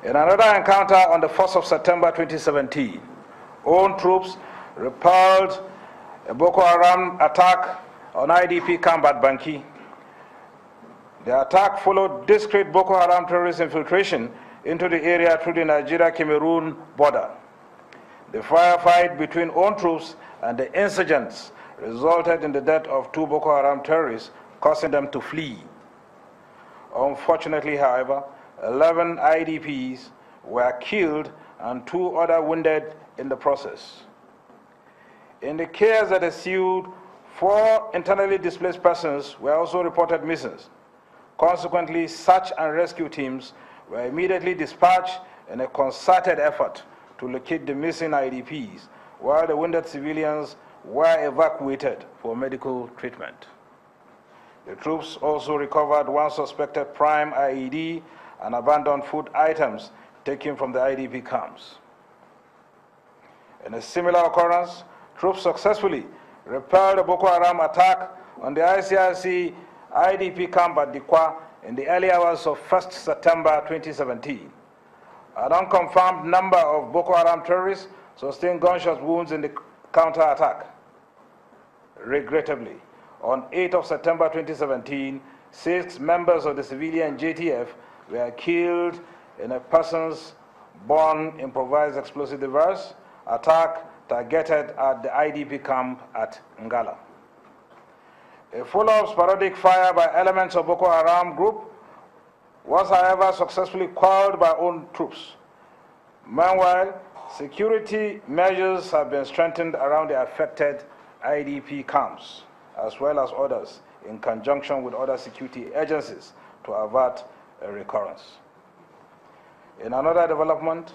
In another encounter on the 1st of September 2017, own troops repelled a Boko Haram attack on IDP camp at Banki. The attack followed discreet Boko Haram terrorist infiltration into the area through the Nigeria-Cameroon border. The firefight between own troops and the insurgents resulted in the death of 2 Boko Haram terrorists, causing them to flee. Unfortunately, however, 11 IDPs were killed and 2 others wounded in the process. In the chaos that ensued, 4 internally displaced persons were also reported missing. Consequently, search and rescue teams were immediately dispatched in a concerted effort to locate the missing IDPs, while the wounded civilians were evacuated for medical treatment. The troops also recovered 1 suspected prime IED and abandoned food items taken from the IDP camps. In a similar occurrence, troops successfully repelled a Boko Haram attack on the ICRC IDP camp at Dikwa in the early hours of 1st September 2017. An unconfirmed number of Boko Haram terrorists sustained gunshot wounds in the counter-attack. Regrettably, on 8th of September 2017, 6 members of the civilian JTF were killed in a persons-born improvised explosive device attack targeted at the IDP camp at Ngala. A follow-up sporadic fire by elements of Boko Haram group was, however, successfully quelled by own troops. Meanwhile, security measures have been strengthened around the affected IDP camps, as well as others, in conjunction with other security agencies to avert a recurrence. In another development,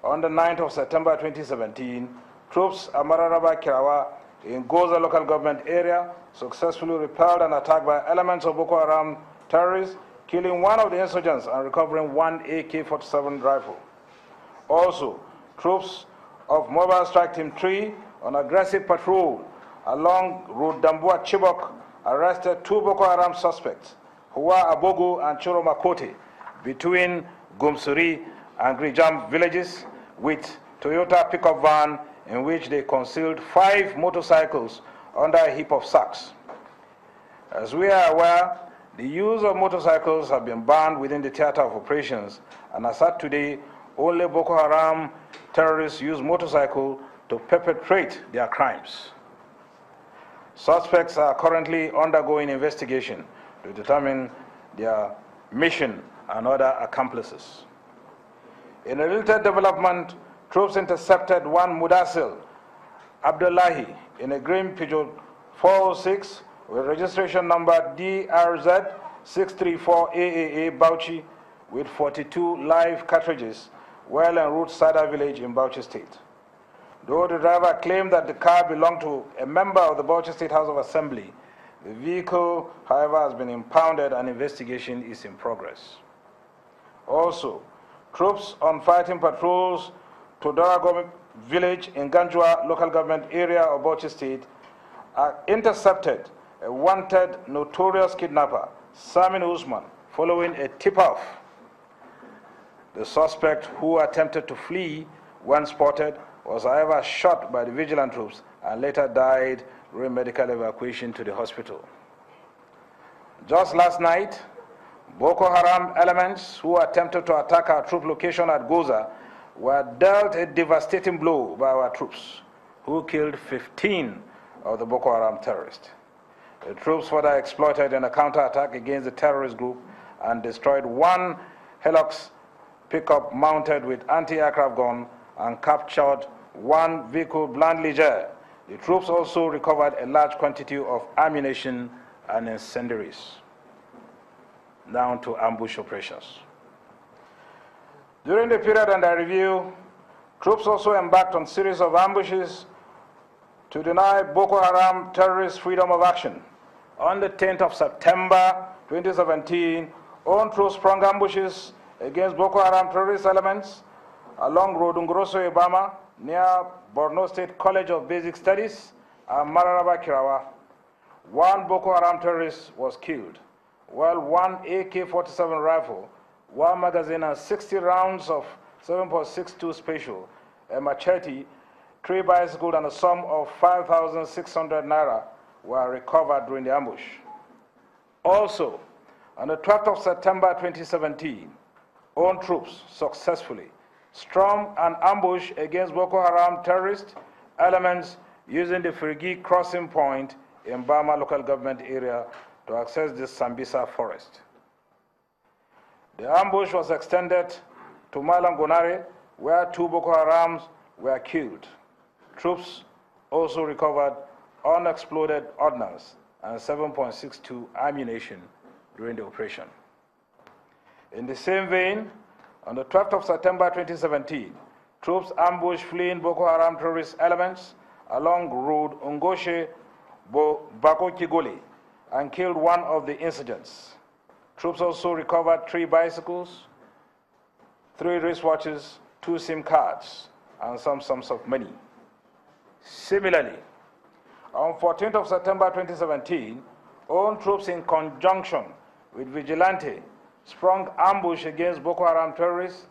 on the 9th of September 2017, troops at Mararaba Kirawa in Goza local government area successfully repelled an attack by elements of Boko Haram terrorists, killing 1 of the insurgents and recovering 1 AK-47 rifle. Also, troops of Mobile Strike Team 3 on aggressive patrol along Road Dambua Chibok arrested 2 Boko Haram suspects, Huwa Abogo and Choro Makote, between Gumsuri and Grijam villages with Toyota pickup van in which they concealed 5 motorcycles under a heap of sacks. As we are aware, the use of motorcycles have been banned within the theater of operations, and as at today, only Boko Haram terrorists use motorcycles to perpetrate their crimes. Suspects are currently undergoing investigation to determine their mission and other accomplices. In a related development, troops intercepted 1 Mudasil Abdullahi in a green Peugeot 406 with registration number DRZ 634AAA Bauchi with 42 live cartridges while en route Sada village in Bauchi State. Though the driver claimed that the car belonged to a member of the Bauchi State House of Assembly, the vehicle, however, has been impounded and investigation is in progress. Also, troops on fighting patrols to Dorago village in Ganjua local government area of Bauchi State intercepted a wanted notorious kidnapper, Samin Usman, following a tip-off. The suspect, who attempted to flee when spotted, was however shot by the vigilant troops and later died during medical evacuation to the hospital. Just last night, Boko Haram elements who attempted to attack our troop location at Goza were dealt a devastating blow by our troops, who killed 15 of the Boko Haram terrorists. The troops further exploited in a counterattack against the terrorist group and destroyed 1 Hilux pickup mounted with anti-aircraft gun and captured 1 vehicle Bland Liger. The troops also recovered a large quantity of ammunition and incendiaries. Now to ambush operations. During the period under review, troops also embarked on a series of ambushes to deny Boko Haram terrorists freedom of action. On the 10th of September 2017, own troops sprung ambushes against Boko Haram terrorist elements along Road Ngoroso Ibama near Borno State College of Basic Studies and Mararaba Kirawa. 1 Boko Haram terrorist was killed, while 1 AK-47 rifle one magazine and 60 rounds of 7.62 special, a machete, 3 bicycles, and a sum of 5,600 naira were recovered during the ambush. Also, on the 12th of September 2017, own troops successfully stormed an ambush against Boko Haram terrorist elements using the Firigi crossing point in Bama local government area to access the Sambisa forest. The ambush was extended to Malangonare, where 2 Boko Harams were killed. Troops also recovered unexploded ordnance and 7.62 ammunition during the operation. In the same vein, on the 12th of September 2017, troops ambushed fleeing Boko Haram terrorist elements along road Ngoshe-Bako Kigoli and killed one of the insurgents. Troops also recovered 3 bicycles, 3 wristwatches, 2 SIM cards, and some sums of money. Similarly, on 14th of September 2017, own troops in conjunction with Vigilante sprung ambush against Boko Haram terrorists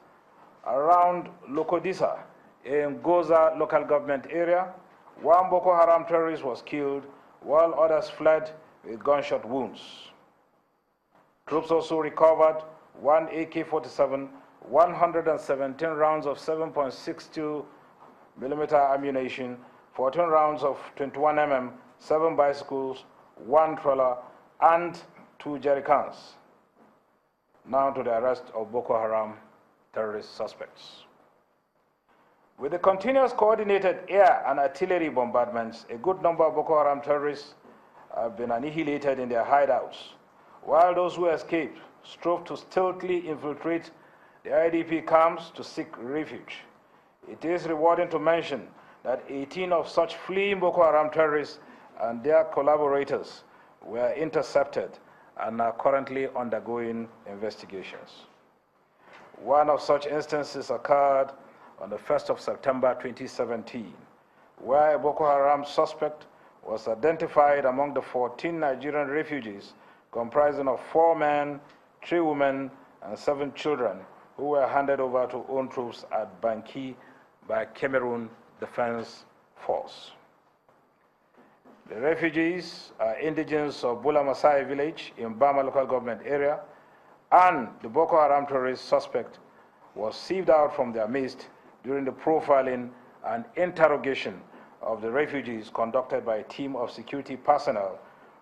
around Lokodisa in Goza local government area. 1 Boko Haram terrorist was killed while others fled with gunshot wounds. Troops also recovered 1 AK-47, 117 rounds of 7.62 millimeter ammunition, 14 rounds of 21 mm, 7 bicycles, 1 trawler, and 2 jerrycans. Now to the arrest of Boko Haram terrorist suspects. With the continuous coordinated air and artillery bombardments, a good number of Boko Haram terrorists have been annihilated in their hideouts, while those who escaped strove to stealthily infiltrate the IDP camps to seek refuge. It is rewarding to mention that 18 of such fleeing Boko Haram terrorists and their collaborators were intercepted and are currently undergoing investigations. One of such instances occurred on the 1st of September 2017, where a Boko Haram suspect was identified among the 14 Nigerian refugees comprising of 4 men, 3 women, and 7 children who were handed over to own troops at Banki by Cameroon Defense Force. The refugees are indigenes of Bula Masai village in Bama local government area, and the Boko Haram terrorist suspect was sieved out from their midst during the profiling and interrogation of the refugees conducted by a team of security personnel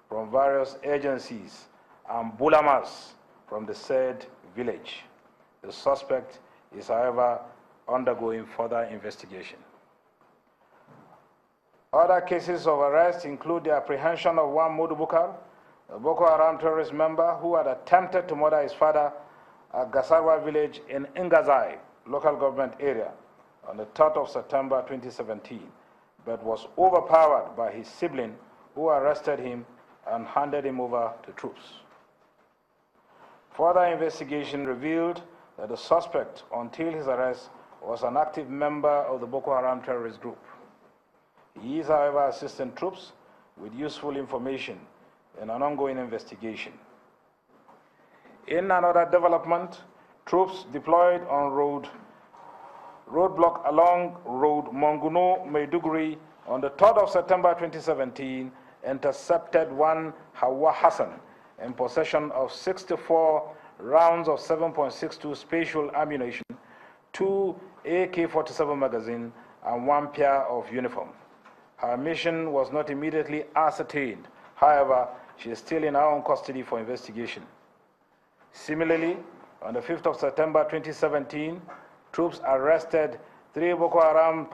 from various agencies and Bulamas from the said village. The suspect is, however, undergoing further investigation. Other cases of arrest include the apprehension of one Modu Bukar, a Boko Haram terrorist member who had attempted to murder his father at Gasarwa village in Ingazai, local government area, on the 3rd of September 2017, but was overpowered by his sibling who arrested him and handed him over to troops. Further investigation revealed that the suspect, until his arrest, was an active member of the Boko Haram terrorist group. He is, however, assisting troops with useful information in an ongoing investigation. In another development, troops deployed on roadblock along road Monguno-Maiduguri on the 3rd of September 2017 intercepted one Hawa Hassan in possession of 64 rounds of 7.62 special ammunition, 2 AK-47 magazines, and 1 pair of uniform. Her mission was not immediately ascertained. However, she is still in our own custody for investigation. Similarly, on the 5th of September 2017, troops arrested 3 Boko Haram